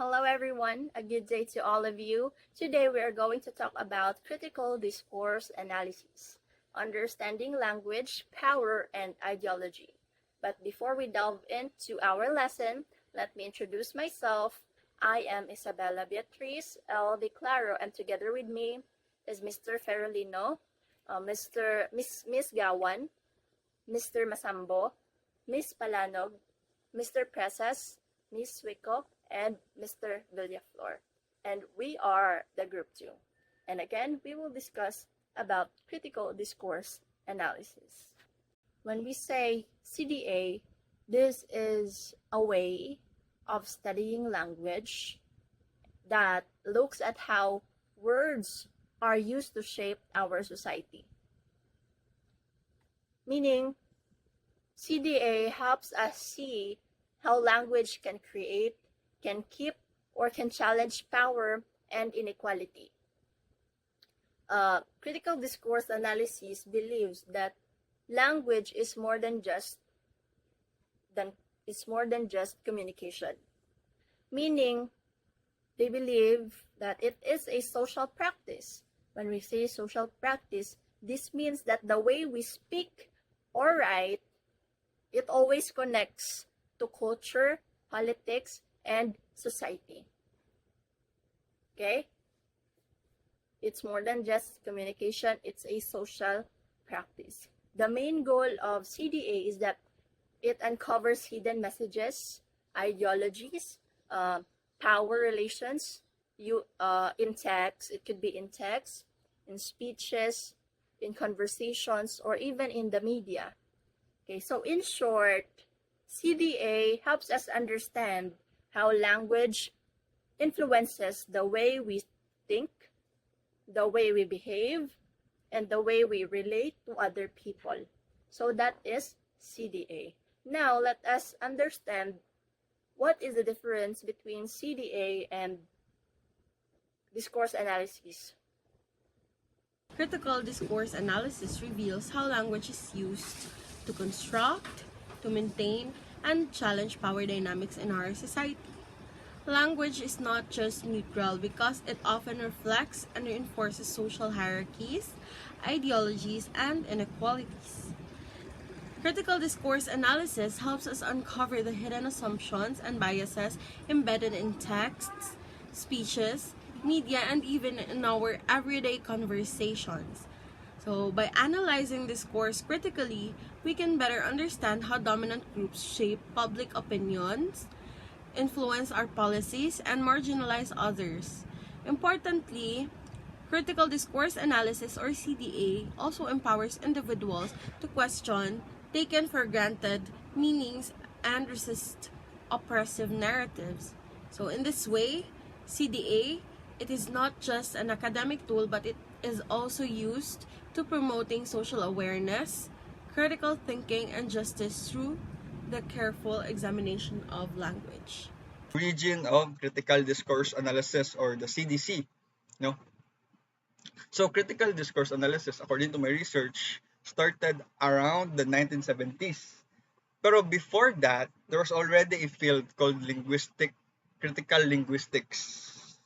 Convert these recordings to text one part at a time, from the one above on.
Hello everyone, a good day to all of you. Today we are going to talk about critical discourse analysis, understanding language, power, and ideology. But before we delve into our lesson, let me introduce myself. I am Isabella Beatriz L. De Claro, and together with me is Mr. Ferolino, Miss Gawan, Mr. Masambo, Miss Palanog, Mr. Presas, Miss Wico, and Mr. Villaflor. And we are the group 2. And again, we will discuss about critical discourse analysis. When we say CDA, this is a way of studying language that looks at how words are used to shape our society. Meaning, CDA helps us see how language can create, can keep, or can challenge power and inequality. Critical discourse analysis believes that language is more than just communication. Meaning, they believe that it is a social practice. When we say social practice, this means that the way we speak or write, it always connects to culture, politics, and society. Okay? It's more than just communication, it's a social practice. The main goal of CDA is that it uncovers hidden messages, ideologies, power relations, in text, it could be in text, in speeches, in conversations, or even in the media. Okay, so in short, CDA helps us understand how language influences the way we think, the way we behave, and the way we relate to other people. So that is CDA. Now, let us understand what is the difference between CDA and discourse analysis. Critical discourse analysis reveals how language is used to construct, to maintain, and challenge power dynamics in our society. Language is not just neutral because it often reflects and reinforces social hierarchies, ideologies, and inequalities. Critical discourse analysis helps us uncover the hidden assumptions and biases embedded in texts, speeches, media, and even in our everyday conversations. So, by analyzing discourse critically, we can better understand how dominant groups shape public opinions, influence our policies, and marginalize others. Importantly, critical discourse analysis, or CDA, also empowers individuals to question taken for granted meanings and resist oppressive narratives. So in this way, CDA, it is not just an academic tool, but it is also used to promoting social awareness, critical thinking, and justice through the careful examination of language. Origin of critical discourse analysis, or the CDC. No? So critical discourse analysis, according to my research, started around the 1970s. Pero before that, there was already a field called critical linguistics,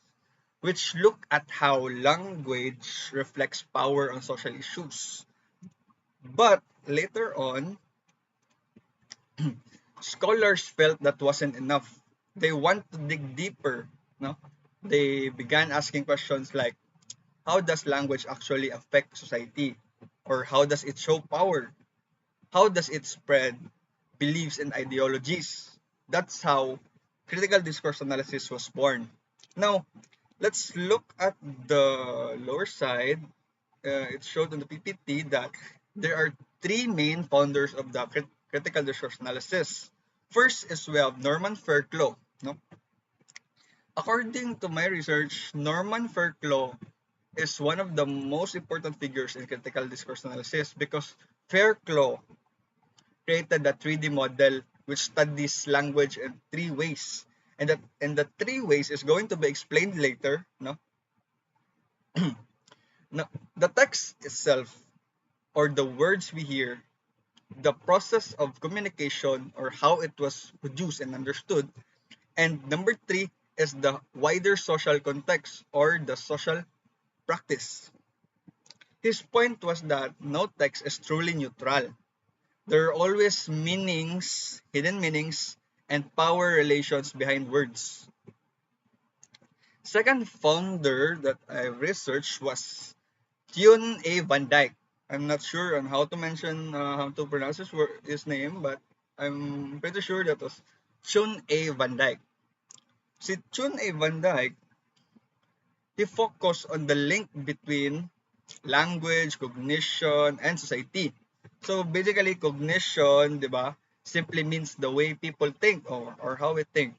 which look at how language reflects power on social issues. But later on, scholars felt that wasn't enough. They want to dig deeper. No? They began asking questions like, how does language actually affect society? Or how does it show power? How does it spread beliefs and ideologies? That's how critical discourse analysis was born. Now, let's look at the lower side. It's showed on the PPT that there are three main founders of the critical discourse analysis. First is we have Norman Fairclough. No? According to my research, Norman Fairclough is one of the most important figures in critical discourse analysis because Fairclough created a 3D model which studies language in three ways. And the three ways is going to be explained later. No? Now, the text itself, or the words we hear, the process of communication or how it was produced and understood, and number three, is the wider social context or the social practice. His point was that no text is truly neutral. There are always meanings, hidden meanings, and power relations behind words. Second founder that I researched was Tune A. Van Dyke. I'm not sure on how to pronounce his name, but I'm pretty sure that was Tune A. Van Dyke. Si Tune A. Van Dyke, he focused on the link between language, cognition, and society. So basically, cognition, di ba, simply means the way people think or how we think.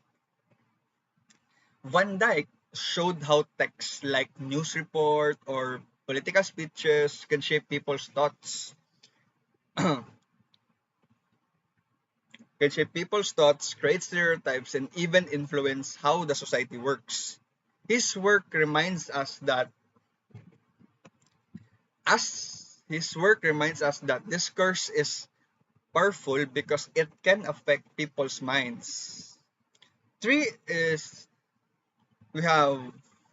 Van Dyke showed how texts like news report or political speeches can shape people's thoughts. Create stereotypes, and even influence how the society works. His work reminds us that discourse is powerful because it can affect people's minds. Three is we have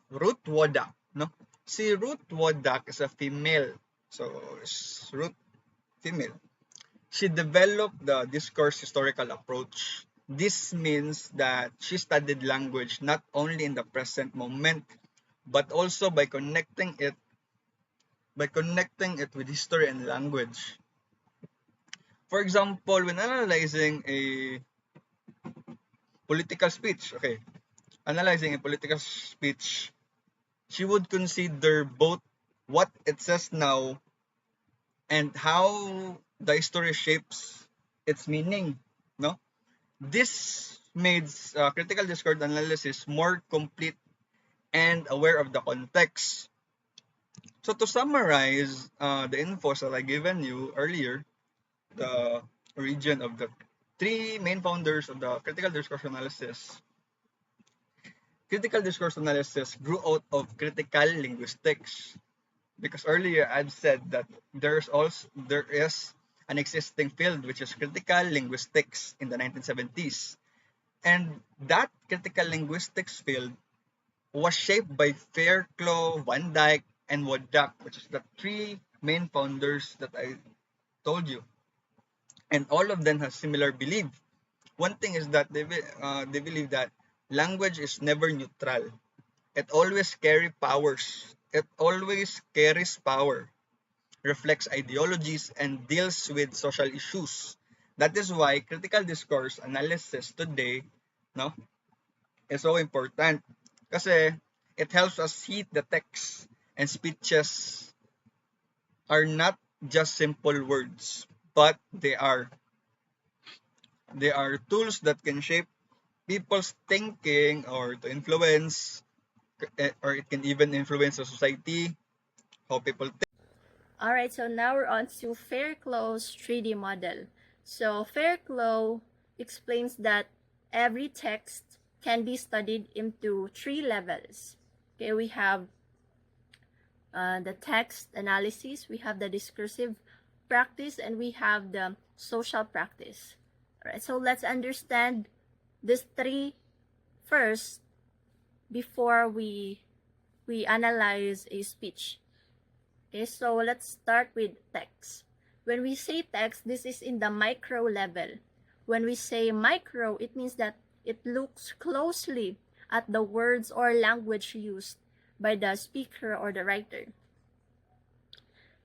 Ruth Wodak, no? Si Ruth Wodak is a female. So, Ruth female. She developed the discourse historical approach. This means that she studied language not only in the present moment, but also by connecting it with history and language. For example, when analyzing a political speech, she would consider both what it says now and how the story shapes its meaning. No, this made critical discourse analysis more complete and aware of the context. So to summarize the info that I given you earlier, the origin of the three main founders of the critical discourse analysis. Critical discourse analysis grew out of critical linguistics, because earlier I've said that there is an existing field which is critical linguistics in the 1970s, and that critical linguistics field was shaped by Fairclough, Van Dyke, and Wodak, which is the three main founders that I told you, and all of them have similar belief. One thing is that they believe that language is never neutral. It always carries power, reflects ideologies, and deals with social issues. That is why critical discourse analysis today, no, is so important. Kasi it helps us see the text and speeches are not just simple words, but they are tools that can shape people's thinking or to influence, or it can even influence the society, how people think. Alright, so now we're on to Fairclough's 3D model. So Fairclough explains that every text can be studied into 3 levels. Okay, we have the text analysis, we have the discursive practice, and we have the social practice. Alright, so let's understand these 3 first before we analyze a speech. Okay, so let's start with text. When we say text, this is in the micro level. When we say micro, it means that it looks closely at the words or language used by the speaker or the writer.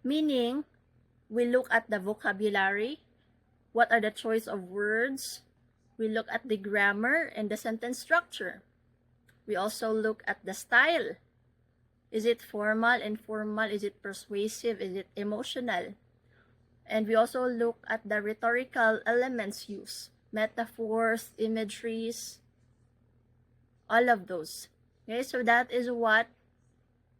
Meaning, we look at the vocabulary, what are the choice of words, we look at the grammar and the sentence structure. We also look at the style. Is it formal, informal? Is it persuasive? Is it emotional? And we also look at the rhetorical elements used, metaphors, imageries, all of those. Okay, so that is what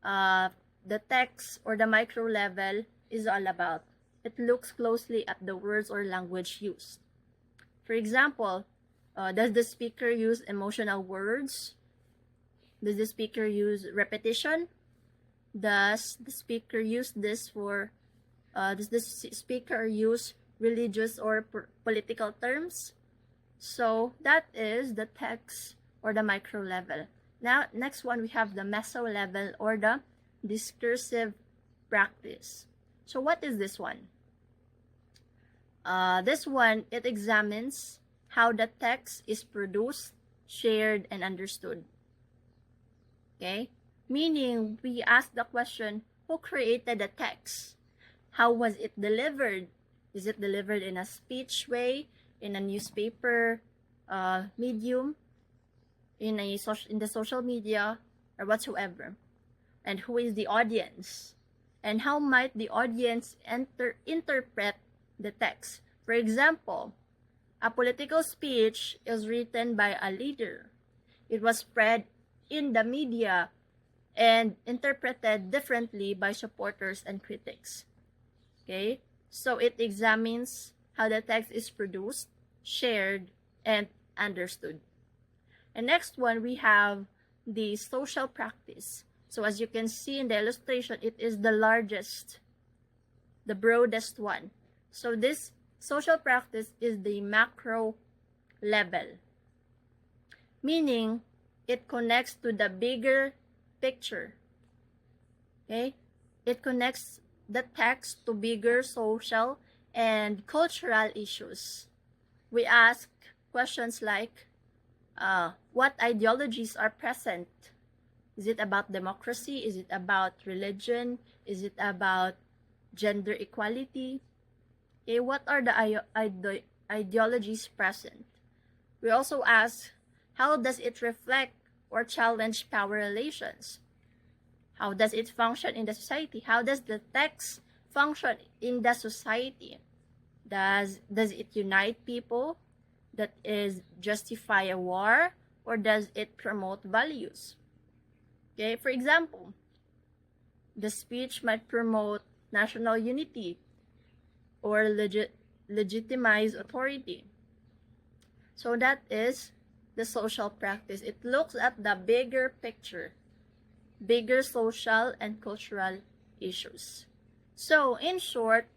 the text or the micro level is all about. It looks closely at the words or language used. For example, does the speaker use emotional words? Does the speaker use repetition? Does the speaker use does the speaker use religious or political terms? So that is the text or the micro level. Now, next one, we have the meso level or the discursive practice. So what is this one? This one, it examines how the text is produced, shared, and understood. Okay? Meaning, we ask the question, who created the text? How was it delivered? Is it delivered in a speech way, in a newspaper medium, in the social media, or whatsoever? And who is the audience? And how might the audience interpret the text? For example, a political speech is written by a leader. It was spread in the media and interpreted differently by supporters and critics. Okay? So it examines how the text is produced, shared, and understood. And next one, we have the social practice. So as you can see in the illustration, it is the largest, the broadest one. So this social practice is the macro level, meaning it connects to the bigger picture. Okay? It connects the text to bigger social and cultural issues. We ask questions like, what ideologies are present? Is it about democracy? Is it about religion? Is it about gender equality? Okay, what are the ideologies present? We also ask, how does it reflect or challenge power relations? How does it function in the society? How does the text function in the society? Does it unite people? That is justify a war, or does it promote values? Okay, for example, the speech might promote national unity or legitimize authority. So that is the social practice. It looks at the bigger picture, bigger social and cultural issues. So in short,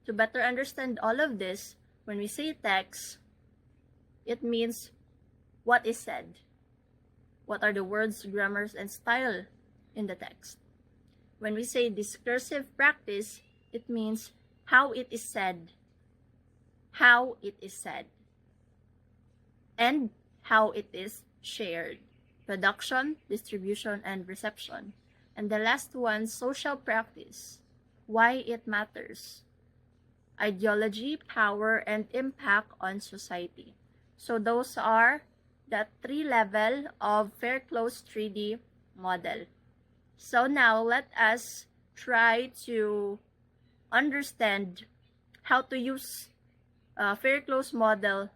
to better understand all of this, when we say text, it means what is said. What are the words, grammars, and style in the text? When we say discursive practice, it means how it is said, and how it is shared. Production, distribution, and reception. And the last one, social practice. Why it matters. Ideology, power, and impact on society. So those are the 3 level of Fairclough 3D model. So now let us try to understand how to use Fairclough model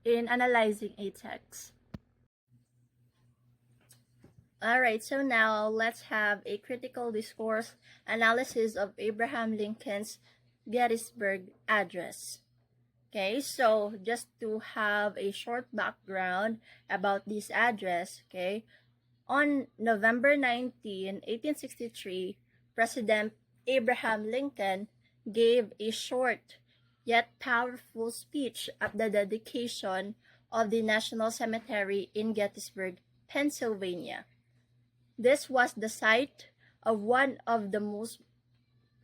in analyzing a text. Alright, so now let's have a critical discourse analysis of Abraham Lincoln's Gettysburg Address. Okay, so just to have a short background about this address, okay, on November 19, 1863, President Abraham Lincoln gave a short yet powerful speech at the dedication of the National Cemetery in Gettysburg, Pennsylvania. This was the site of one of the most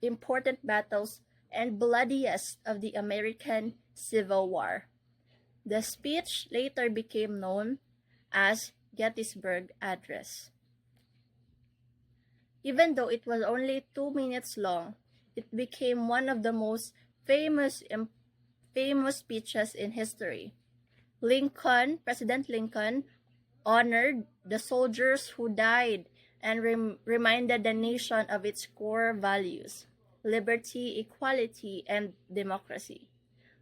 important battles and bloodiest of the American Civil War. The speech later became known as Gettysburg Address. Even though it was only 2 minutes long, it became one of the most famous speeches in history. President Lincoln, honored the soldiers who died and reminded the nation of its core values: liberty, equality, and democracy.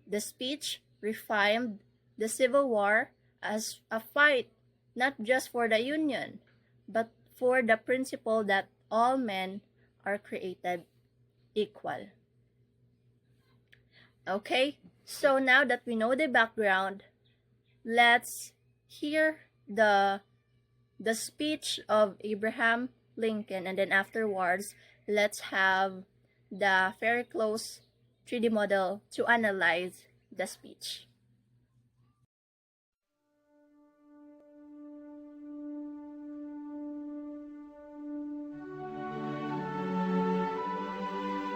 The speech reaffirmed the Civil War as a fight not just for the Union, but for the principle that all men are created equal. Okay, so now that we know the background, let's hear the speech of Abraham Lincoln, and then afterwards, let's have the Fairclough 3D model to analyze the speech.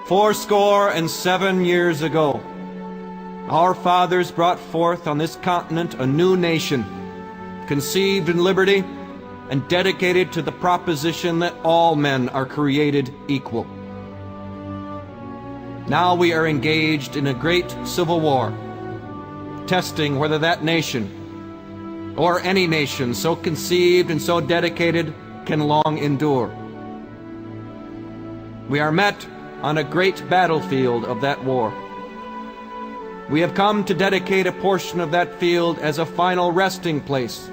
"Fourscore and 7 years ago, our fathers brought forth on this continent a new nation, conceived in liberty and dedicated to the proposition that all men are created equal. Now we are engaged in a great civil war, testing whether that nation, or any nation so conceived and so dedicated, can long endure. We are met on a great battlefield of that war. We have come to dedicate a portion of that field as a final resting place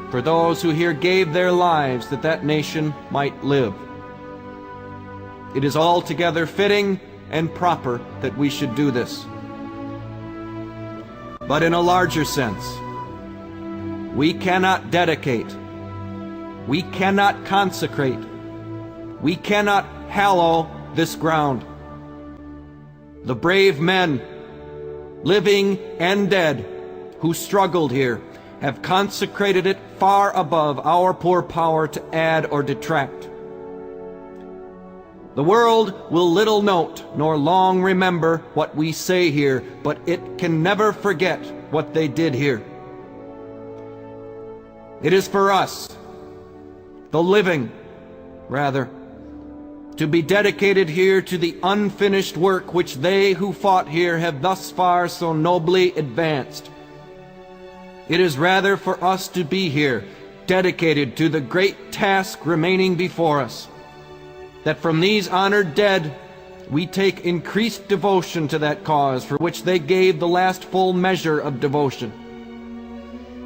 for those who here gave their lives that that nation might live. It is altogether fitting and proper that we should do this. But in a larger sense, we cannot dedicate, we cannot consecrate, we cannot hallow this ground. The brave men, living and dead, who struggled here, have consecrated it far above our poor power to add or detract. The world will little note nor long remember what we say here, but it can never forget what they did here. It is for us, the living, rather, to be dedicated here to the unfinished work which they who fought here have thus far so nobly advanced. It is rather for us to be here, dedicated to the great task remaining before us, that from these honored dead we take increased devotion to that cause for which they gave the last full measure of devotion.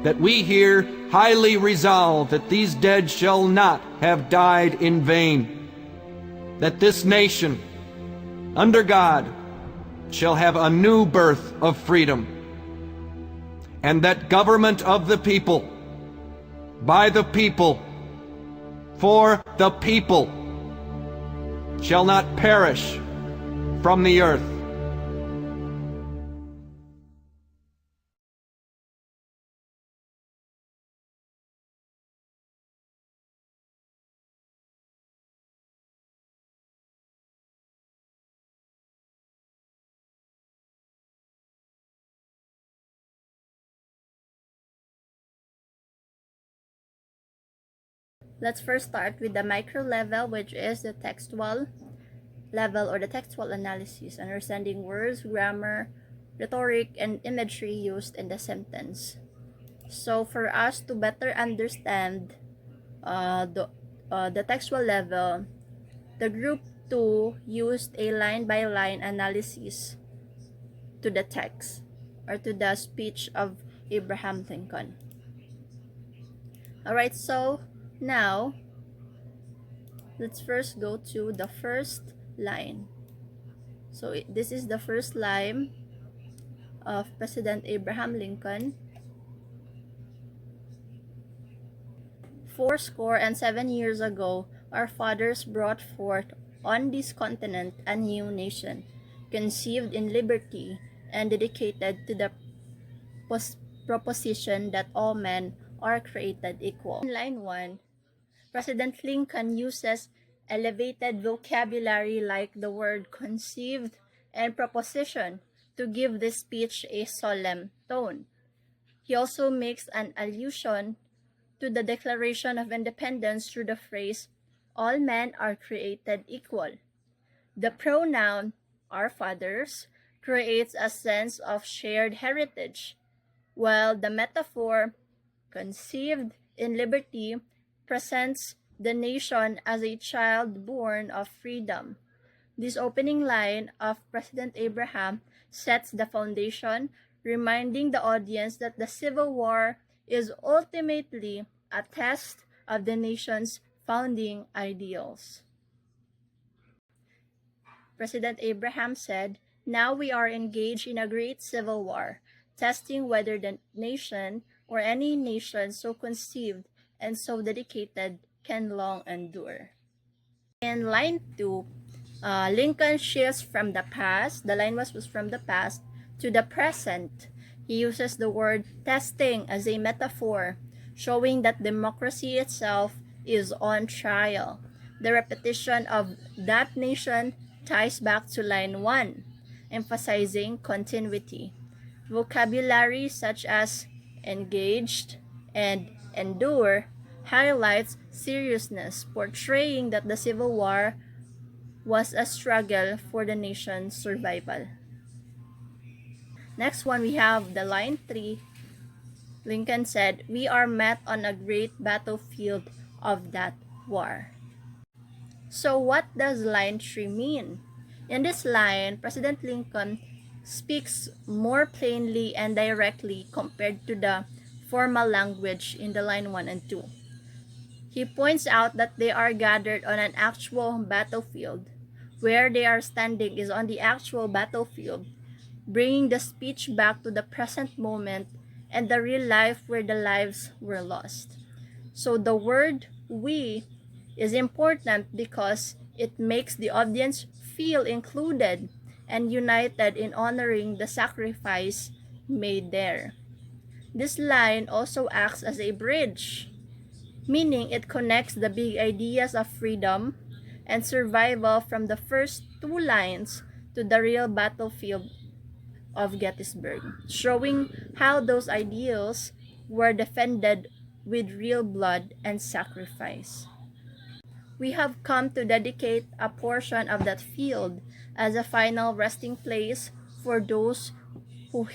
That we here highly resolve that these dead shall not have died in vain, that this nation, under God, shall have a new birth of freedom, and that government of the people, by the people, for the people, shall not perish from the earth. Let's first start with the micro level, which is the textual level or the textual analysis, understanding words, grammar, rhetoric, and imagery used in the sentence. So for us to better understand the textual level, the group 2 used a line-by-line analysis to the text or to the speech of Abraham Lincoln. Alright, so now let's first go to the first line. So this is the first line of President Abraham Lincoln. 407 years ago, our fathers brought forth on this continent a new nation, conceived in liberty and dedicated to the proposition that all men are created equal. In line 1, President Lincoln uses elevated vocabulary like the word conceived and proposition to give this speech a solemn tone. He also makes an allusion to the Declaration of Independence through the phrase, "All men are created equal." The pronoun, "our fathers," creates a sense of shared heritage, while the metaphor, "conceived in liberty," presents the nation as a child born of freedom. This opening line of President Abraham sets the foundation, reminding the audience that the Civil War is ultimately a test of the nation's founding ideals. President Abraham said, "Now we are engaged in a great civil war, testing whether the nation or any nation so conceived and so dedicated can long endure." In line 2, Lincoln shifts from the past, the line was from the past, to the present. He uses the word testing as a metaphor, showing that democracy itself is on trial. The repetition of "that nation" ties back to line 1, emphasizing continuity. Vocabulary such as engaged and endure highlights seriousness, portraying that the Civil War was a struggle for the nation's survival. Next one, we have the line 3. Lincoln said, "We are met on a great battlefield of that war." So what does line 3 mean? In this line, President Lincoln speaks more plainly and directly compared to the formal language in the line 1 and 2. He points out that they are gathered on an actual battlefield. Where they are standing is on the actual battlefield, bringing the speech back to the present moment and the real life where the lives were lost. So the word "we" is important because it makes the audience feel included and united in honoring the sacrifice made there. This line also acts as a bridge, meaning it connects the big ideas of freedom and survival from the first two lines to the real battlefield of Gettysburg, showing how those ideals were defended with real blood and sacrifice. We have come to dedicate a portion of that field as a final resting place for those who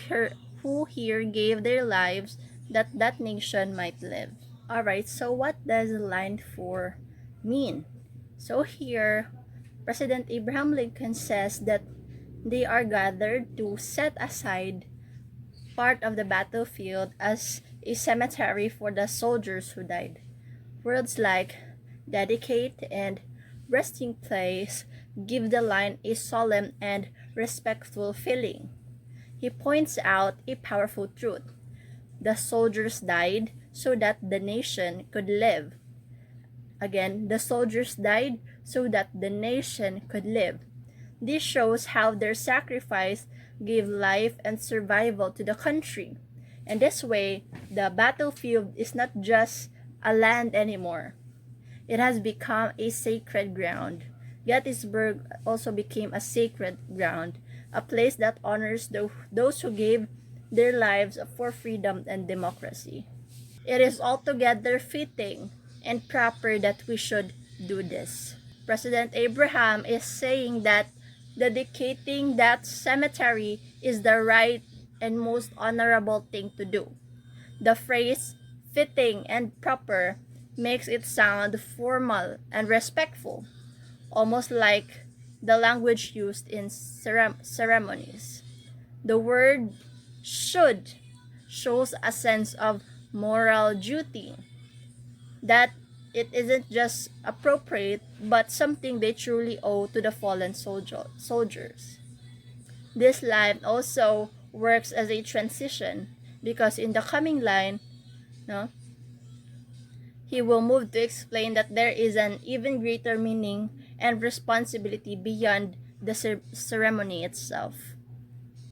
here gave their lives that that nation might live. Alright, so what does line 4 mean? So here, President Abraham Lincoln says that they are gathered to set aside part of the battlefield as a cemetery for the soldiers who died. Words like dedicate and resting place give the line a solemn and respectful feeling. He points out a powerful truth. The soldiers died so that the nation could live. Again, the soldiers died so that the nation could live. This shows how their sacrifice gave life and survival to the country. And this way, the battlefield is not just a land anymore. It has become a sacred ground. Gettysburg also became a sacred ground, a place that honors those who gave their lives for freedom and democracy. It is altogether fitting and proper that we should do this. President Abraham is saying that dedicating that cemetery is the right and most honorable thing to do. The phrase fitting and proper makes it sound formal and respectful, almost like the language used in ceremonies. The word should shows a sense of moral duty, that it isn't just appropriate but something they truly owe to the fallen soldiers. This line also works as a transition because in the coming line, no, he will move to explain that there is an even greater meaning and responsibility beyond the ceremony itself.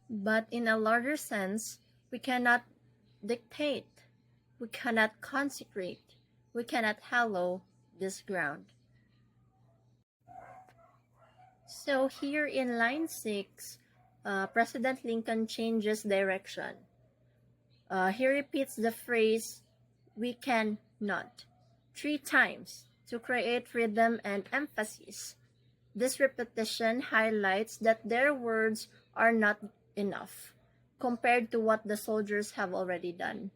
But in a larger sense, we cannot dictate, we cannot consecrate, we cannot hallow this ground. So here in line 6, President Lincoln changes direction. He repeats the phrase, "we can not," 3 times to create rhythm and emphasis. This repetition highlights that their words are not enough compared to what the soldiers have already done.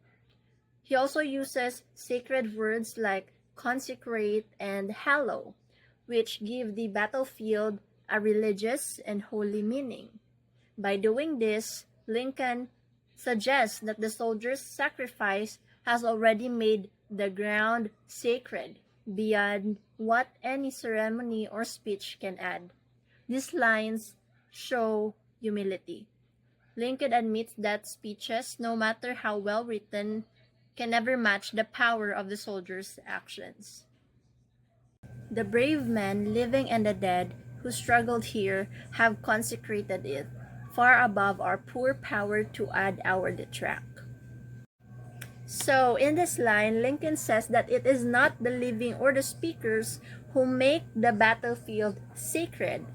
He also uses sacred words like consecrate and hallow, which give the battlefield a religious and holy meaning. By doing this, Lincoln suggests that the soldiers' sacrifice has already made the ground sacred beyond what any ceremony or speech can add. These lines show humility. Lincoln admits that speeches, no matter how well written, can never match the power of the soldiers' actions. The brave men, living and the dead, who struggled here have consecrated it, far above our poor power to add or detract. So, in this line, Lincoln says that it is not the living or the speakers who make the battlefield sacred.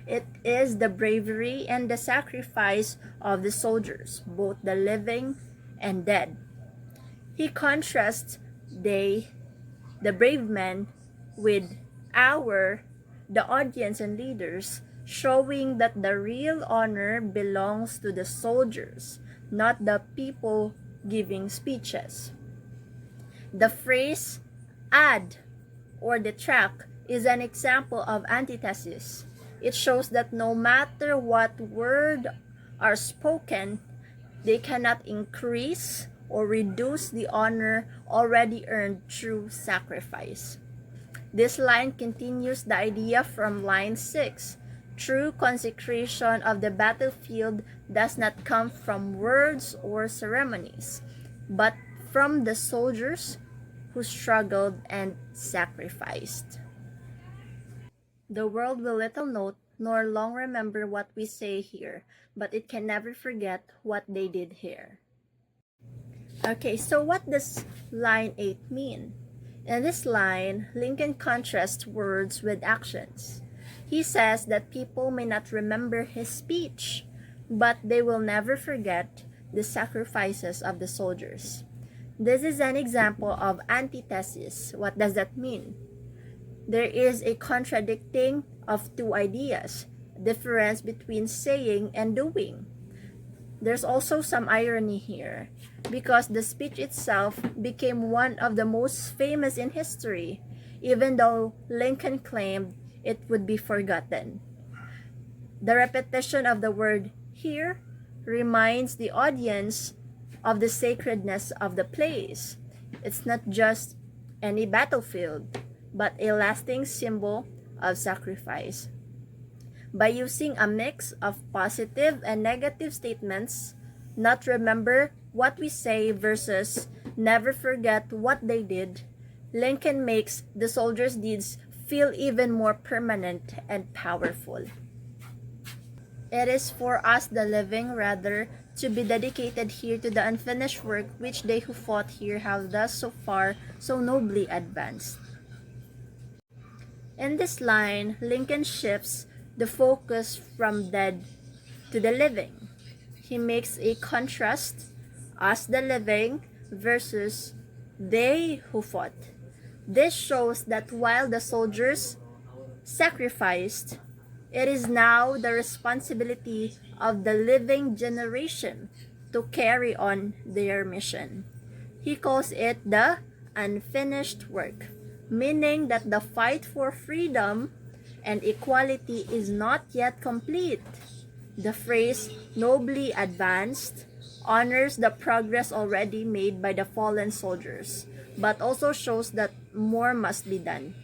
It is the bravery and the sacrifice of the soldiers, both the living and dead. He contrasts the brave men, with the audience and leaders, showing that the real honor belongs to the soldiers, not the people giving speeches. The phrase "ad" or detract is an example of antithesis. It shows that no matter what word are spoken, they cannot increase or reduce the honor already earned through sacrifice. This line continues the idea from line 6. True consecration of the battlefield does not come from words or ceremonies, but from the soldiers who struggled and sacrificed. The world will little note nor long remember what we say here, but it can never forget what they did here. Okay, so what does line 8 mean? In this line, Lincoln contrasts words with actions. He says that people may not remember his speech, but they will never forget the sacrifices of the soldiers. This is an example of antithesis. What does that mean? There is a contradicting of two ideas, difference between saying and doing. There's also some irony here, because the speech itself became one of the most famous in history, even though Lincoln claimed it would be forgotten. The repetition of the word "here" reminds the audience of the sacredness of the place. It's not just any battlefield, but a lasting symbol of sacrifice. By using a mix of positive and negative statements, not remember what we say versus never forget what they did, Lincoln makes the soldiers' deeds feel even more permanent and powerful. It is for us, the living, rather, to be dedicated here to the unfinished work which they who fought here have thus so far so nobly advanced. In this line, Lincoln shifts the focus from dead to the living. He makes a contrast, us the living versus they who fought. This shows that while the soldiers sacrificed, it is now the responsibility of the living generation to carry on their mission. He calls it the unfinished work, meaning that the fight for freedom and equality is not yet complete. The phrase "nobly advanced" honors the progress already made by the fallen soldiers, but also shows that more must be done.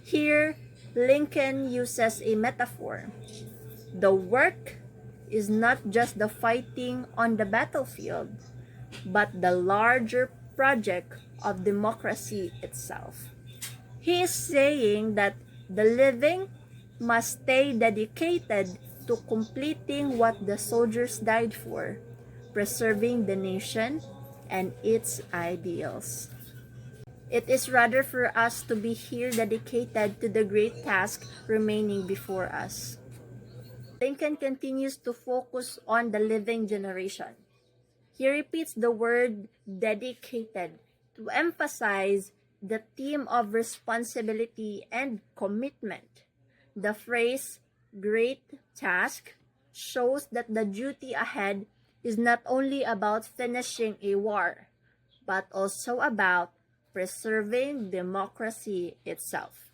Here, Lincoln uses a metaphor. The work is not just the fighting on the battlefield, but the larger project of democracy itself. He is saying that the living must stay dedicated to completing what the soldiers died for, preserving the nation and its ideals. It is rather for us to be here dedicated to the great task remaining before us. Lincoln continues to focus on the living generation. He repeats the word dedicated to emphasize the theme of responsibility and commitment. The phrase "great task" shows that the duty ahead is not only about finishing a war, but also about preserving democracy itself.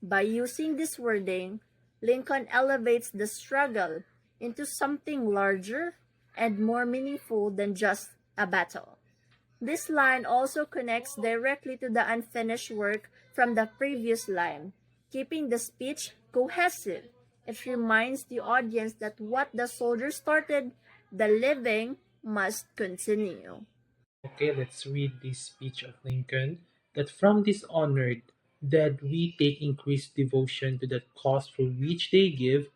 By using this wording, Lincoln elevates the struggle into something larger and more meaningful than just a battle. This line also connects directly to the unfinished work from the previous line, keeping the speech cohesive. It reminds the audience that what the soldiers started, the living must continue. Okay, let's read this speech of Lincoln. That from this honored dead we take increased devotion to that cause for which they give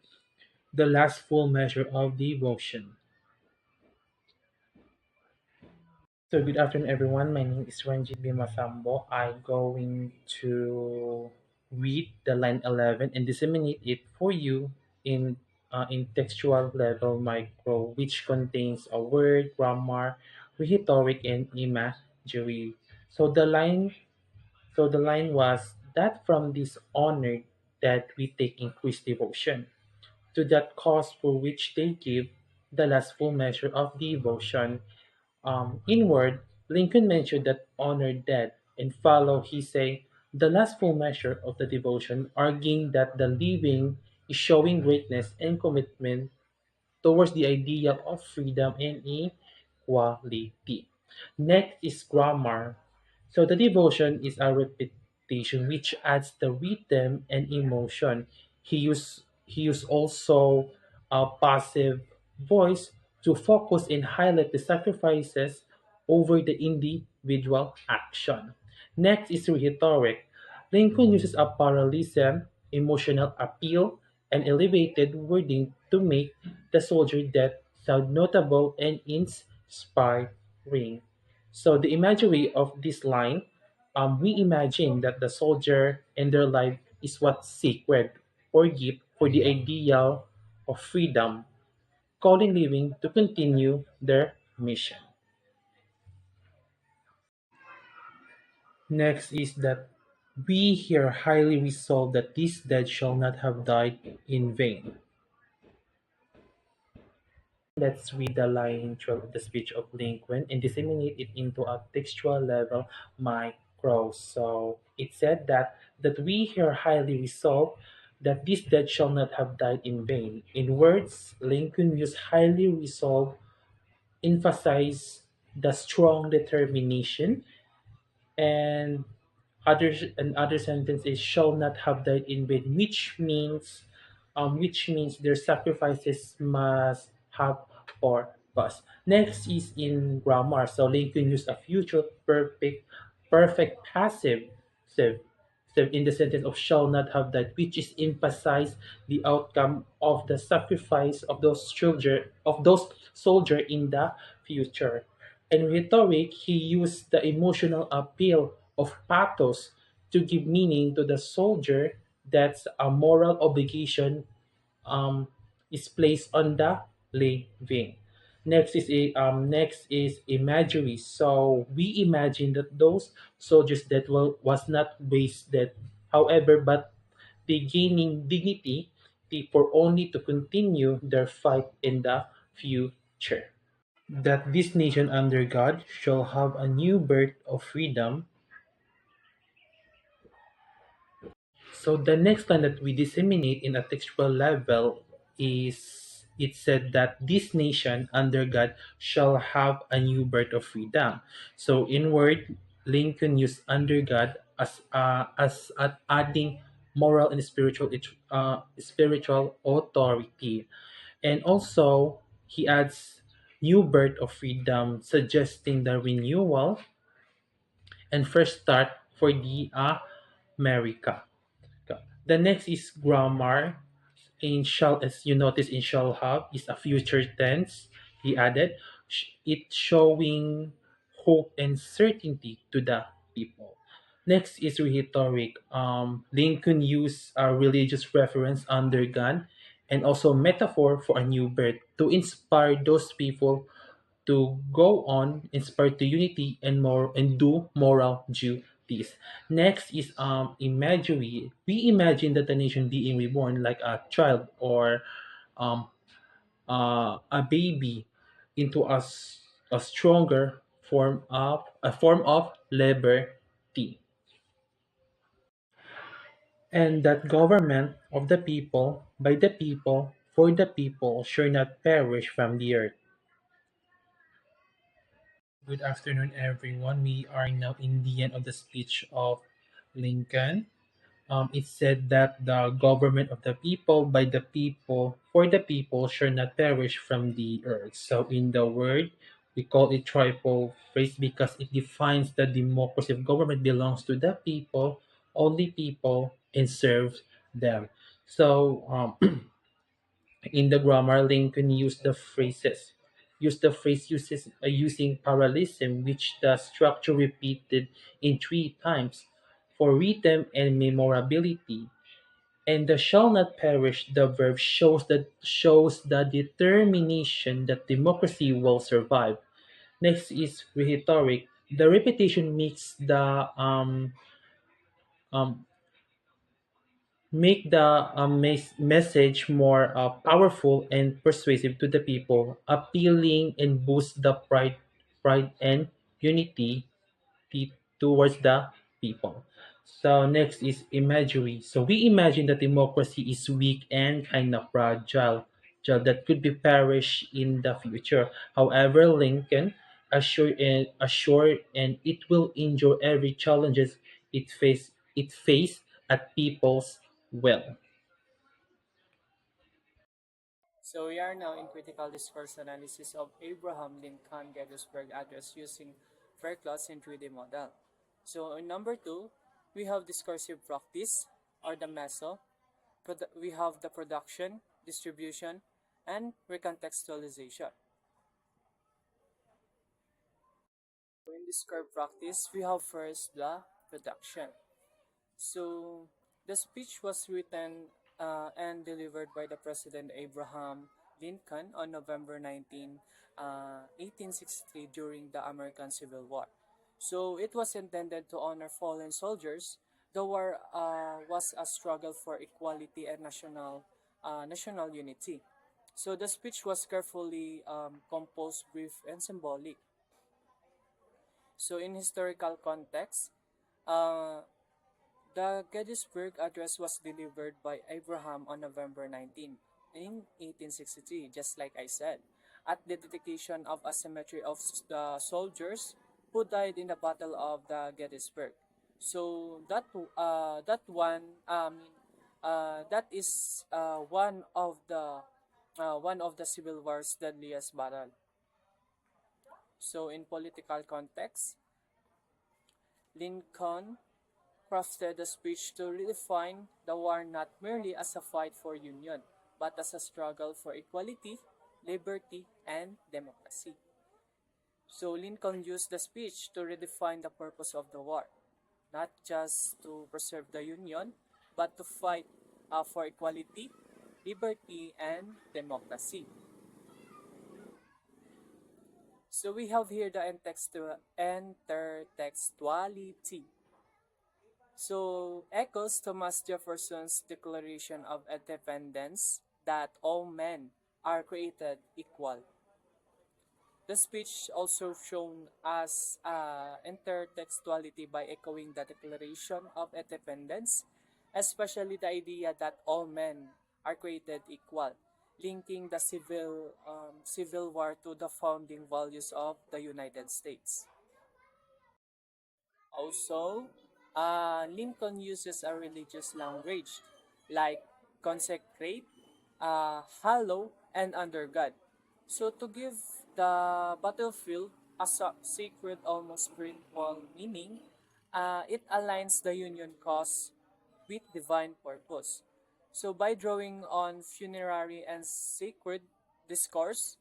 the last full measure of devotion. So good afternoon everyone. My name is Ranjit Bimasambo. I'm going to read the line 11 and disseminate it for you in in textual level micro, which contains a word, grammar, rhetoric, and imagery. So the line was that from this honor that we take increased devotion to that cause for which they give the last full measure of devotion. Inward, Lincoln mentioned that honor dead, and follow he say the last full measure of the devotion, arguing that the living is showing greatness and commitment towards the ideal of freedom and equality. Next is grammar. So the devotion is a repetition which adds the rhythm and emotion. He used also a passive voice to focus and highlight the sacrifices over the individual action. Next is rhetoric. Lincoln uses a parallelism, emotional appeal, and elevated wording to make the soldier death sound notable and inspiring. So the imagery of this line, we imagine that the soldier and their life is what's sacred or gift for the ideal of freedom, calling living to continue their mission. Next is that we here highly resolve that this dead shall not have died in vain. Let's read the line through the speech of Lincoln and disseminate it into a textual level micro. So it said that we here highly resolve that this dead shall not have died in vain. In words, Lincoln used highly resolve, emphasize the strong determination, and other sentence is shall not have died in vain, which means their sacrifices must have purpose. Next is in grammar. So Lincoln used a future perfect passive so, so in the sentence of shall not have died, which is emphasize the outcome of the sacrifice of those soldier in the future. In rhetoric, he used the emotional appeal of pathos to give meaning to the soldier that's a moral obligation um, is placed on the living. Next is imagery. So we imagine that those soldiers that was not wasted, however, but they gaining dignity for only to continue their fight in the future. That this nation under God shall have a new birth of freedom. So the next line that we disseminate in a textual level is it said that this nation under God shall have a new birth of freedom. So in word, Lincoln used under God as adding moral and spiritual authority, and also he adds new birth of freedom, suggesting the renewal and fresh start for the America. The next is grammar. In shall, as you notice in shall have, is a future tense. He added, it showing hope and certainty to the people. Next is rhetoric. Lincoln used a religious reference under God and also metaphor for a new birth to inspire those people to go on, inspired to unity and do moral duties. Next is imagery. We imagine that the nation being reborn like a child or um, a baby into a stronger form of liberty, and that government of the people, by the people, for the people, shall not perish from the earth. Good afternoon, everyone. We are now in the end of the speech of Lincoln. It said that the government of the people, by the people, for the people, shall not perish from the earth. So, in the word, we call it triple phrase because it defines the democracy of government belongs to the people, only people, and serves them. So, in the grammar, Lincoln used the phrase using parallelism, which the structure repeated in three times for rhythm and memorability. And the shall not perish, the verb shows the determination that democracy will survive. Next is rhetoric. The repetition makes the um, message more powerful and persuasive to the people, appealing and boost the pride and unity towards the people. So next is imagery. So we imagine that democracy is weak and kind of fragile that could be perish in the future. However, Lincoln assured and it will endure every challenges it face at people's will. So we are now in critical discourse analysis of Abraham Lincoln Gettysburg Address using Faircloth's in 3D model. So in number 2, we have discursive practice or the meso. We have the production, distribution, and recontextualization. In discourse practice, we have first the production. So the speech was written and delivered by the President Abraham Lincoln on November 19, 1863 during the American Civil War. So it was intended to honor fallen soldiers. The war was a struggle for equality and national unity. So the speech was carefully composed, brief, and symbolic. So in historical context, uh, the Gettysburg Address was delivered by Abraham on November 19 in 1863, just like I said, at the dedication of a cemetery of the soldiers who died in the Battle of the Gettysburg. So that is one of the Civil War's deadliest battle. So in political context, Lincoln crafted a speech to redefine the war not merely as a fight for union, but as a struggle for equality, liberty, and democracy. So Lincoln used the speech to redefine the purpose of the war, not just to preserve the union, but to fight for equality, liberty, and democracy. So we have here the intertextuality. So echoes Thomas Jefferson's Declaration of Independence that all men are created equal. The speech also shown as intertextuality by echoing the Declaration of Independence, especially the idea that all men are created equal, linking the Civil War to the founding values of the United States. Also, Lincoln uses a religious language like consecrate, hallow, and under God. So to give the battlefield a sacred, almost spiritual meaning, it aligns the Union cause with divine purpose. So by drawing on funerary and sacred discourse,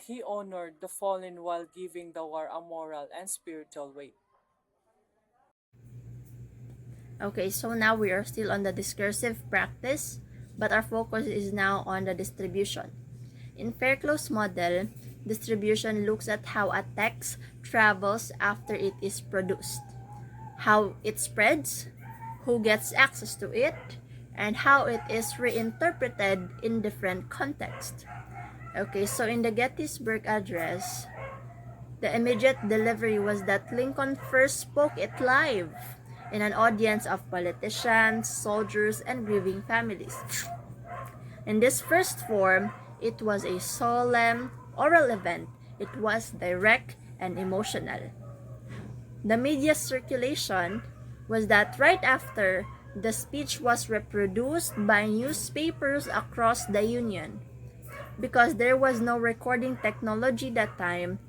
he honored the fallen while giving the war a moral and spiritual weight. Okay, so now we are still on the discursive practice, but our focus is now on the distribution. In Fairclough's model, distribution looks at how a text travels after it is produced, how it spreads, who gets access to it, and how it is reinterpreted in different contexts. Okay, so in the Gettysburg Address, the immediate delivery was that Lincoln first spoke it live in an audience of politicians, soldiers, and grieving families. In this first form, it was a solemn oral event. It was direct and emotional. The media circulation was that right after, the speech was reproduced by newspapers across the Union. Because there was no recording technology that time,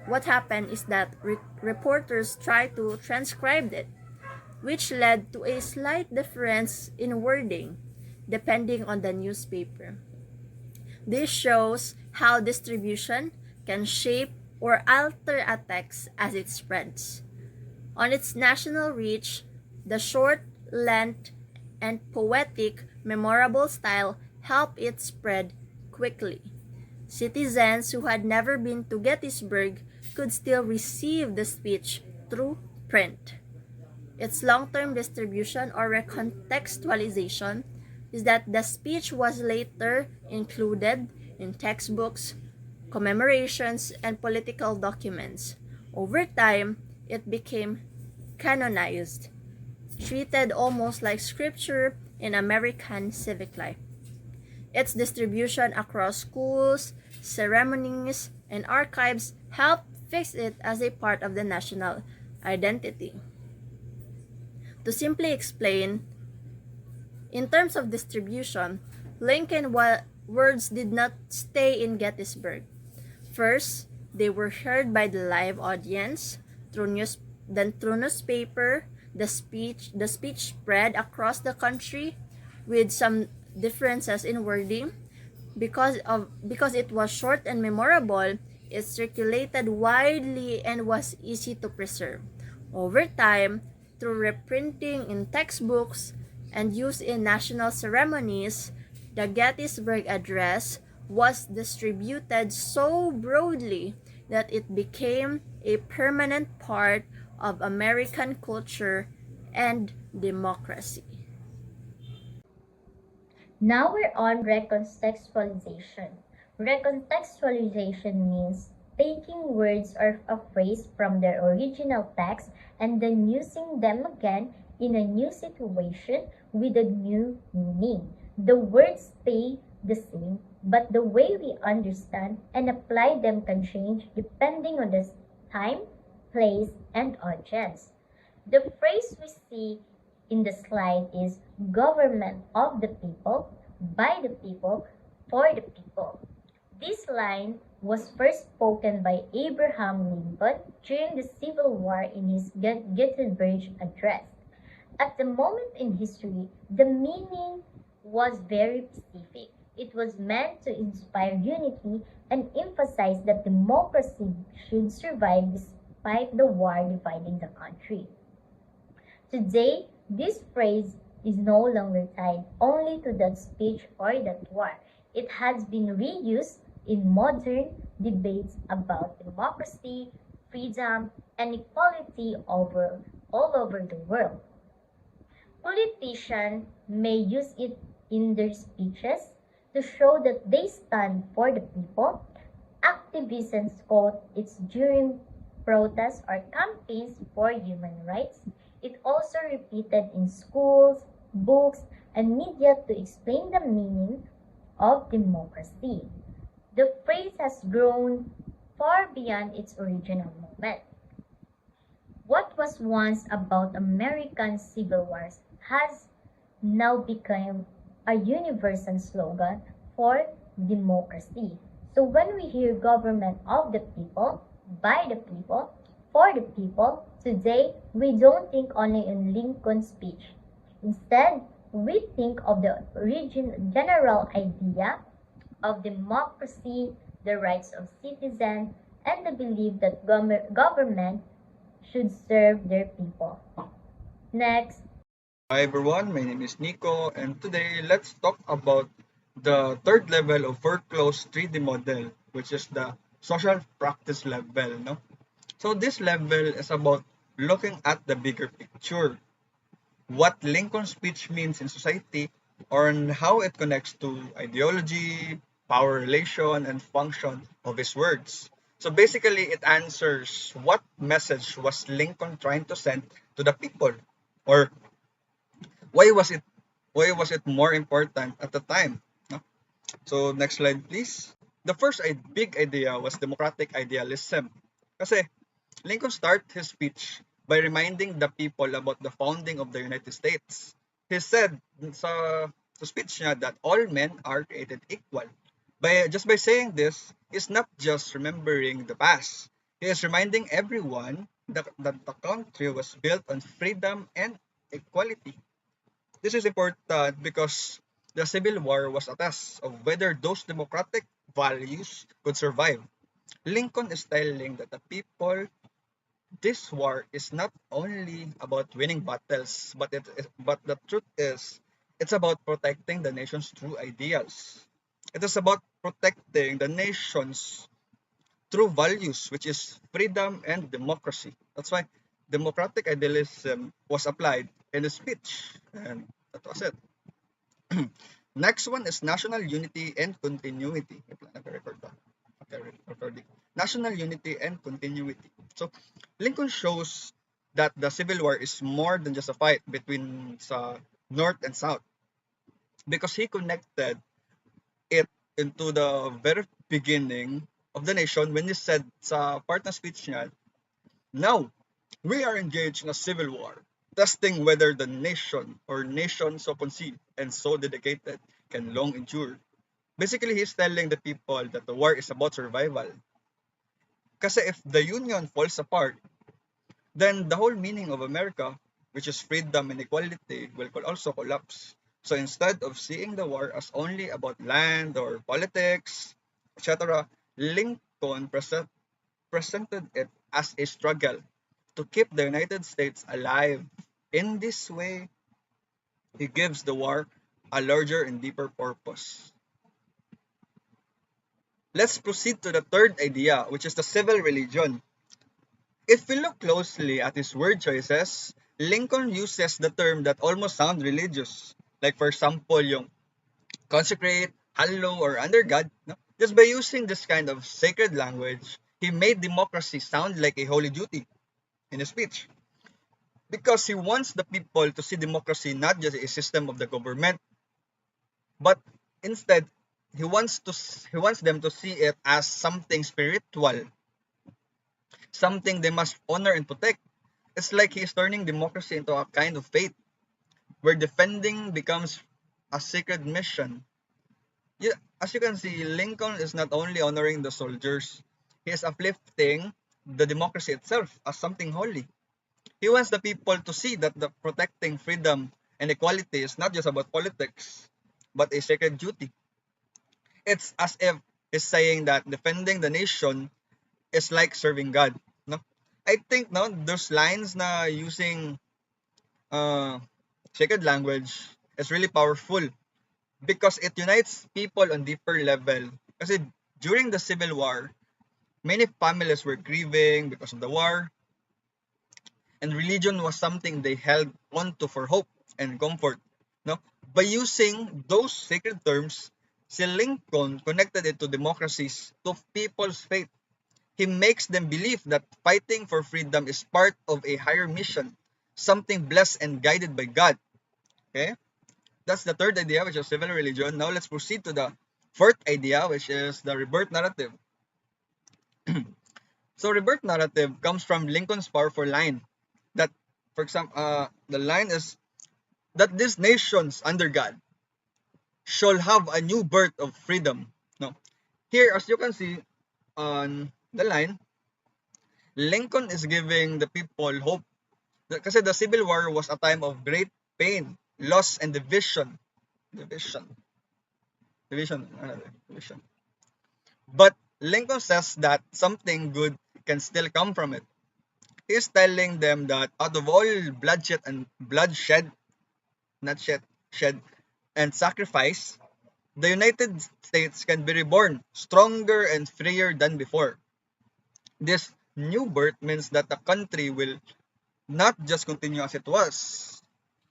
what happened is that reporters tried to transcribe it, which led to a slight difference in wording depending on the newspaper. This shows how distribution can shape or alter a text as it spreads. On its national reach, the short length and poetic, memorable style helped it spread quickly. Citizens who had never been to Gettysburg could still receive the speech through print. Its long-term distribution or recontextualization is that the speech was later included in textbooks, commemorations, and political documents. Over time, it became canonized, treated almost like scripture in American civic life. Its distribution across schools, ceremonies, and archives helped fix it as a part of the national identity. To simply explain, in terms of distribution, Lincoln words did not stay in Gettysburg. First, they were heard by the live audience, then through newspaper. The speech spread across the country with some differences in wording. Because it was short and memorable, it circulated widely and was easy to preserve. Over time, through reprinting in textbooks and use in national ceremonies, the Gettysburg Address was distributed so broadly that it became a permanent part of American culture and democracy. Now we're on recontextualization. Recontextualization means taking words or a phrase from their original text and then using them again in a new situation with a new meaning. The words stay the same, but the way we understand and apply them can change depending on the time, place, and audience. The phrase we see in the slide is government of the people, by the people, for the people. This line was first spoken by Abraham Lincoln during the Civil War in his Gettysburg Address. At the moment in history, the meaning was very specific. It was meant to inspire unity and emphasize that democracy should survive despite the war dividing the country. Today, this phrase is no longer tied only to that speech or that war. It has been reused in modern debates about democracy, freedom, and equality all over the world. Politicians may use it in their speeches to show that they stand for the people. Activists quote it during protests or campaigns for human rights. It also repeated in schools, books, and media to explain the meaning of democracy. The phrase has grown far beyond its original moment. What was once about American civil wars has now become a universal slogan for democracy. So when we hear government of the people, by the people, for the people, today we don't think only in Lincoln's speech. Instead, we think of the general idea of democracy, the rights of citizens, and the belief that government should serve their people. Next. Hi everyone, my name is Nico, and today let's talk about the third level of workflows 3D model, which is the social practice level. No? So this level is about looking at the bigger picture, what Lincoln's speech means in society, or on how it connects to ideology, power relation, and function of his words. So basically, it answers what message was Lincoln trying to send to the people, or why was it more important at the time. No? So next slide, please. The first big idea was democratic idealism. Kasi Lincoln started his speech by reminding the people about the founding of the United States. He said sa speech niya that all men are created equal. By saying this, he's not just remembering the past. He is reminding everyone that the country was built on freedom and equality. This is important because the Civil War was a test of whether those democratic values could survive. Lincoln is telling that the people this war is not only about winning battles, but the truth is It's about protecting the nation's true ideals. It is about protecting the nation's true values, which is freedom and democracy. That's why democratic idealism was applied in the speech, and that was it. Next one is national unity and continuity. Wait lang, nag-record ba? Okay, recording. National unity and continuity. So, Lincoln shows that the Civil War is more than just a fight between sa North and South, because he connected it into the very beginning of the nation when he said sa part ng speech niya, now, we are engaged in a civil war, testing whether the nation or nations so conceived and so dedicated can long endure. Basically, he's telling the people that the war is about survival. Kasi if the Union falls apart, then the whole meaning of America, which is freedom and equality, will also collapse. So instead of seeing the war as only about land or politics, etc., Lincoln presented it as a struggle to keep the United States alive. In this way, he gives the war a larger and deeper purpose. Let's proceed to the third idea, which is the civil religion. If we look closely at his word choices, Lincoln uses the term that almost sound religious. Like for example, yung consecrate, hallow, or under God. No? Just by using this kind of sacred language, he made democracy sound like a holy duty in his speech. Because he wants the people to see democracy not just a system of the government, but instead he wants them to see it as something spiritual, something they must honor and protect. It's like he's turning democracy into a kind of faith where defending becomes a sacred mission. Yeah, as you can see, Lincoln is not only honoring the soldiers, he is uplifting the democracy itself as something holy. He wants the people to see that the protecting freedom and equality is not just about politics, but a sacred duty. It's as if he's saying that defending the nation is like serving God. No? I think no, those lines na using uh, sacred language is really powerful because it unites people on deeper level. Kasi during the Civil War, many families were grieving because of the war, and religion was something they held onto for hope and comfort. No? By using those sacred terms, si Lincoln connected it to democracies, to people's faith. He makes them believe that fighting for freedom is part of a higher mission, something blessed and guided by God. Okay? That's the third idea, which is civil religion. Now let's proceed to the fourth idea, which is the rebirth narrative. So rebirth narrative comes from Lincoln's powerful line that, for example, the line is that these nations under God shall have a new birth of freedom. No, here as you can see on the line, Lincoln is giving the people hope. Kasi the Civil War was a time of great pain, loss, and division. Division. Division. Division. But Lincoln says that something good can still come from it. He's telling them that out of all bloodshed, not shed, and sacrifice, the United States can be reborn stronger and freer than before. This new birth means that the country will not just continue as it was,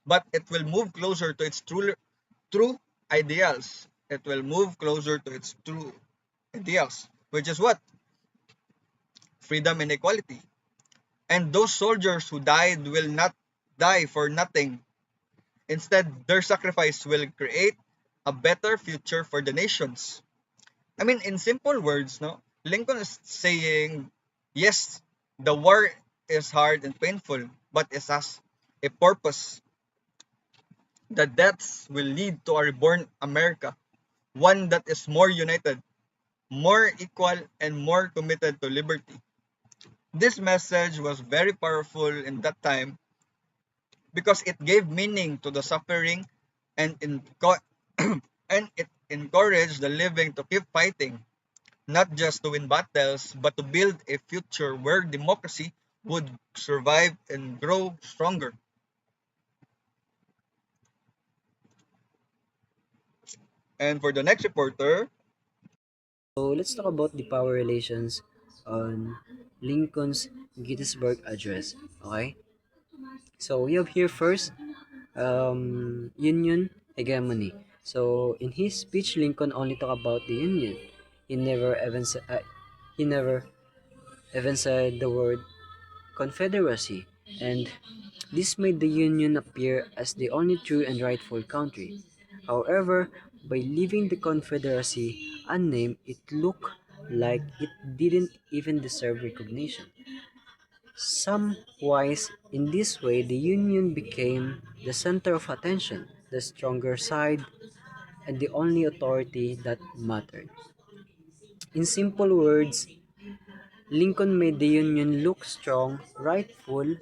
but it will move closer to its true ideals. It will move closer to its true ideals, which is what? Freedom and equality. And those soldiers who died will not die for nothing. Instead, their sacrifice will create a better future for the nations. I mean, in simple words, no, Lincoln is saying, yes, the war is hard and painful, but it has a purpose. The deaths will lead to a reborn America, one that is more united, more equal, and more committed to liberty. This message was very powerful in that time because it gave meaning to the suffering and and it encouraged the living to keep fighting, not just to win battles, but to build a future where democracy would survive and grow stronger. And for the next reporter, So let's talk about the power relations on Lincoln's Gettysburg Address. Okay? So we have here first Union hegemony. So in his speech, Lincoln only talked about the Union. He never even he never even said the word Confederacy, and this made the Union appear as the only true and rightful country. However, by leaving the Confederacy unnamed, it looked like it didn't even deserve recognition. Some wise in this way, the Union became the center of attention, the stronger side, and the only authority that mattered. In simple words, Lincoln made the Union look strong, rightful,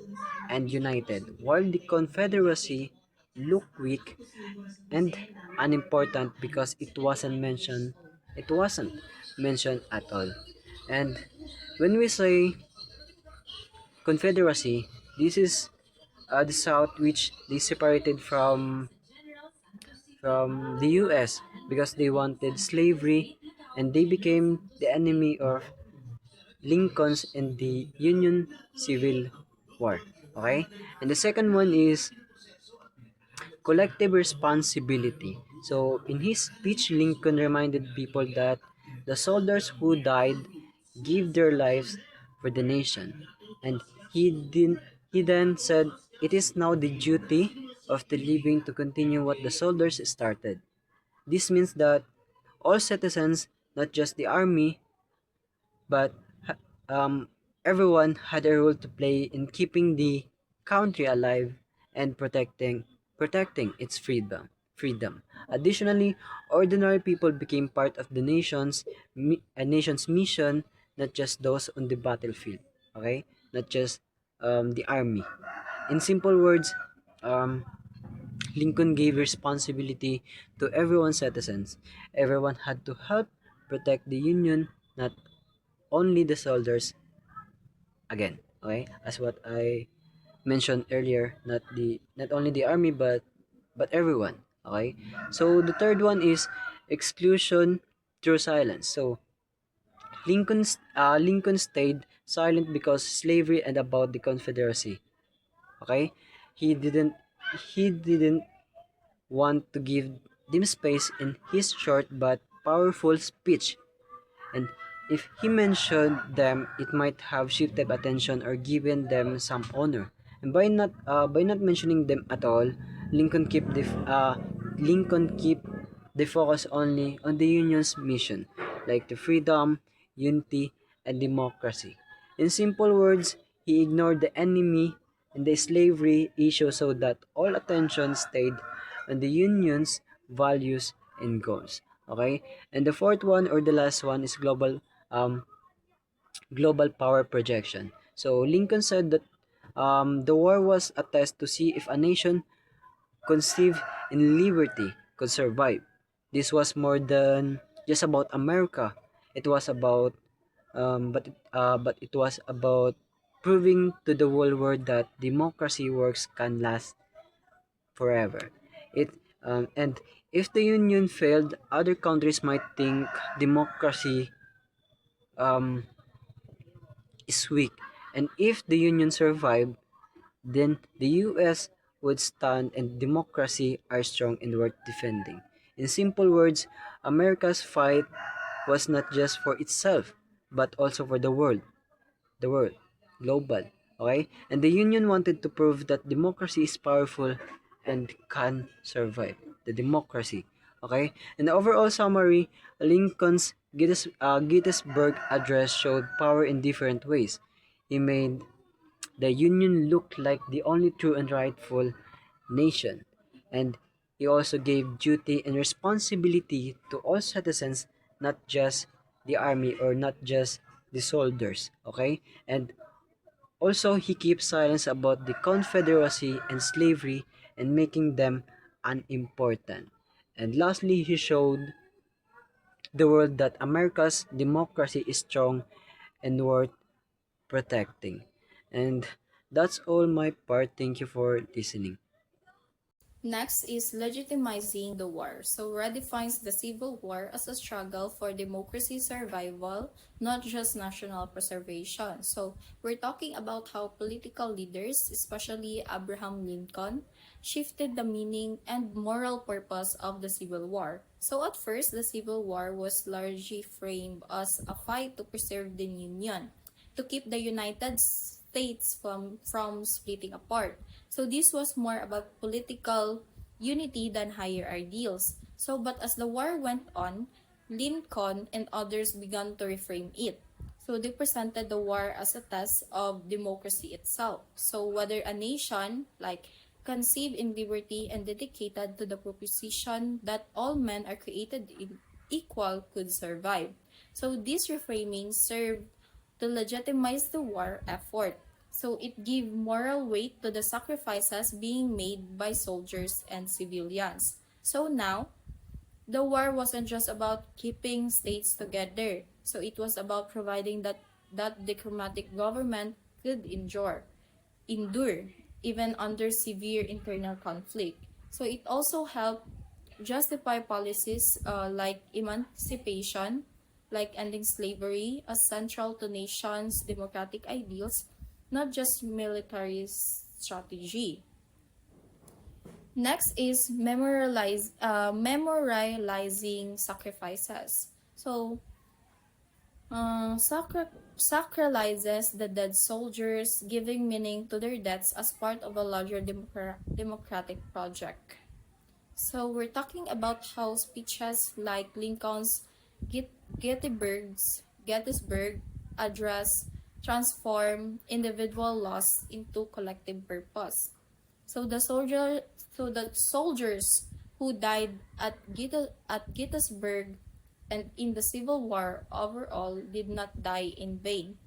and united, while the Confederacy looked weak and unimportant because it wasn't mentioned at all. And when we say Confederacy, this is the South which they separated from the US because they wanted slavery and they became the enemy of Lincoln's in the Union Civil War. Okay? And the second one is collective responsibility. So in his speech, Lincoln reminded people that the soldiers who died gave their lives for the nation. And he then said it is now the duty of the living to continue what the soldiers started. This means that all citizens, not just the army, but um, everyone had a role to play in keeping the country alive and protecting its freedom. Additionally, ordinary people became part of the nation's mission, not just those on the battlefield. Okay, not just the army. In simple words, um, Lincoln gave responsibility to everyone's citizens. Everyone had to help protect the Union, not only the soldiers again. Okay, as what I mentioned earlier, not only the army but everyone. Okay, so the third one is exclusion through silence. So Lincoln stayed silent because slavery and about the Confederacy. Okay, he didn't he didn't want to give them space in his short but powerful speech. And if he mentioned them, it might have shifted attention or given them some honor. And by not mentioning them at all, Lincoln kept Lincoln keep the focus only on the Union's mission, like the freedom, unity, and democracy. In simple words, he ignored the enemy and the slavery issue so that all attention stayed on the Union's values and goals. Okay? And the fourth one or the last one is global power projection. So Lincoln said that the war was a test to see if a nation conceived in liberty could survive. This was more than just about America. It was about but it was about proving to the whole world that democracy works can last forever. It and if the union failed, other countries might think democracy um, is weak, and if the union survived, then the U.S. would stand and democracy are strong and worth defending. In simple words, America's fight was not just for itself, but also for the world, global. Okay? And the Union wanted to prove that democracy is powerful and can survive. The democracy. Okay? In the overall summary, Lincoln's Gettysburg Address showed power in different ways. He made the Union look like the only true and rightful nation. And he also gave duty and responsibility to all citizens, not just the army or not just the soldiers. Okay? And also, he keeps silence about the Confederacy and slavery and making them unimportant. And lastly, he showed the world that America's democracy is strong and worth protecting. And that's all my part. Thank you for listening. Next is legitimizing the war. So redefines the Civil War as a struggle for democracy survival, not just national preservation. So we're talking about how political leaders, especially Abraham Lincoln, shifted the meaning and moral purpose of the Civil War. So at first, the Civil War was largely framed as a fight to preserve the Union, to keep the United States from splitting apart. So this was more about political unity than higher ideals. So but as the war went on, Lincoln and others began to reframe it. So they presented the war as a test of democracy itself. So whether a nation like conceived in liberty and dedicated to the proposition that all men are created equal could survive. So this reframing served to legitimize the war effort. So it gave moral weight to the sacrifices being made by soldiers and civilians. So now, the war wasn't just about keeping states together. So it was about providing that democratic government could endure, even under severe internal conflict. So it also helped justify policies like emancipation, like ending slavery, as central to nations' democratic ideals, not just military strategy. Next is memorializing sacrifices. So, sacralizes the dead soldiers, giving meaning to their deaths as part of a larger democratic project. So we're talking about how speeches like Lincoln's Gettysburg Address transform individual loss into collective purpose. So the soldiers who died at Gettysburg and in the Civil War overall did not die in vain.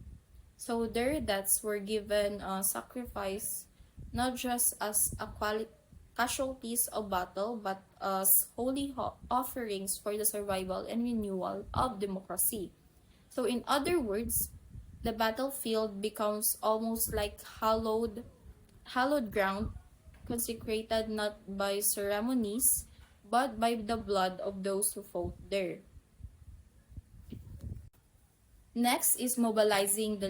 So their deaths were given sacrifice not just as casualties of battle, but as holy offerings for the survival and renewal of democracy. So in other words, the battlefield becomes almost like hallowed ground, consecrated not by ceremonies, but by the blood of those who fought there. Next is mobilizing the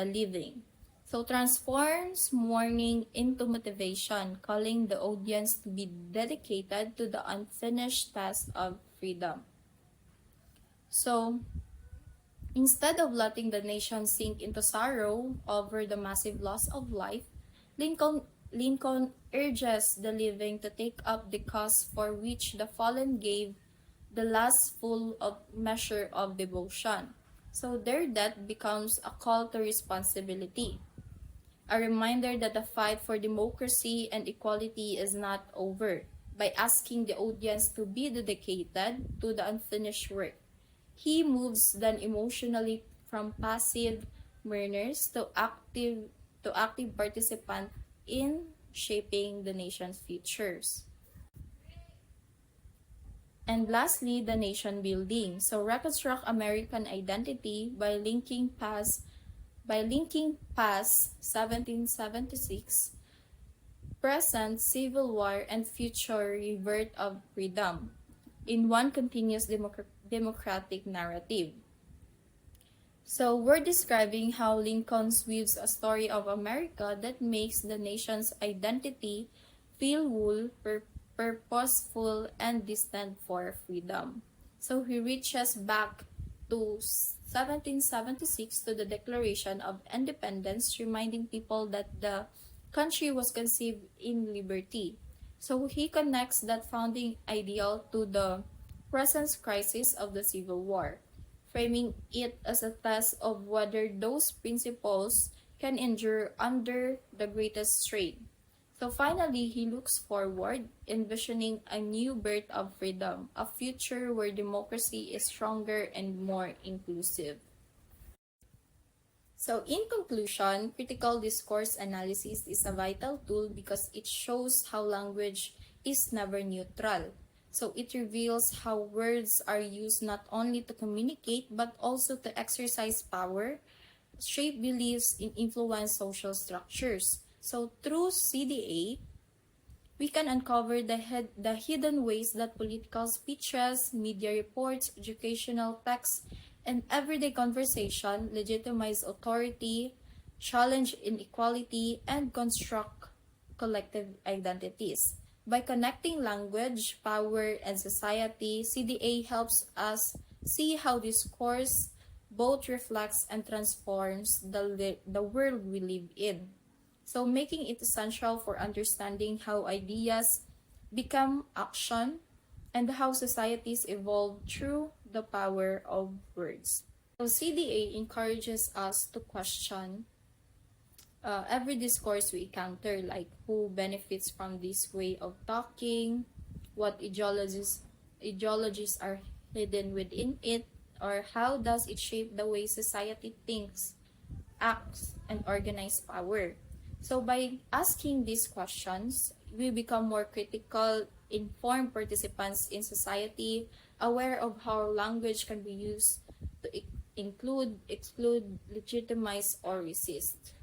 living. So transforms mourning into motivation, calling the audience to be dedicated to the unfinished task of freedom. So instead of letting the nation sink into sorrow over the massive loss of life, Lincoln urges the living to take up the cause for which the fallen gave the last full of measure of devotion. So their death becomes a call to responsibility, a reminder that the fight for democracy and equality is not over. By asking the audience to be dedicated to the unfinished work, he moves them emotionally from passive mourners to active participants in shaping the nation's futures. And lastly, the nation building. So reconstruct American identity by linking past 1776, present Civil War, and future rebirth of freedom in one continuous democratic narrative. So we're describing how Lincoln weaves a story of America that makes the nation's identity feel whole, purposeful, and distant for freedom. So he reaches back to 1776 to the Declaration of Independence, reminding people that the country was conceived in liberty. So he connects that founding ideal to the present crisis of the Civil War, framing it as a test of whether those principles can endure under the greatest strain. So finally, he looks forward, envisioning a new birth of freedom, a future where democracy is stronger and more inclusive. So in conclusion, critical discourse analysis is a vital tool because it shows how language is never neutral. So it reveals how words are used not only to communicate but also to exercise power, shape beliefs, and influence social structures. So through CDA, We can uncover the hidden ways that political speeches, media reports, educational texts, and everyday conversation legitimize authority, challenge inequality, and construct collective identities. By connecting language, power, and society, CDA helps us see how discourse both reflects and transforms the world we live in. So making it essential for understanding how ideas become action and how societies evolve through the power of words. So CDA encourages us to question every discourse we encounter, like who benefits from this way of talking, what ideologies are hidden within it, or how does it shape the way society thinks, acts, and organize power. So by asking these questions, we become more critical, informed participants in society, aware of how language can be used to include, exclude, legitimize, or resist.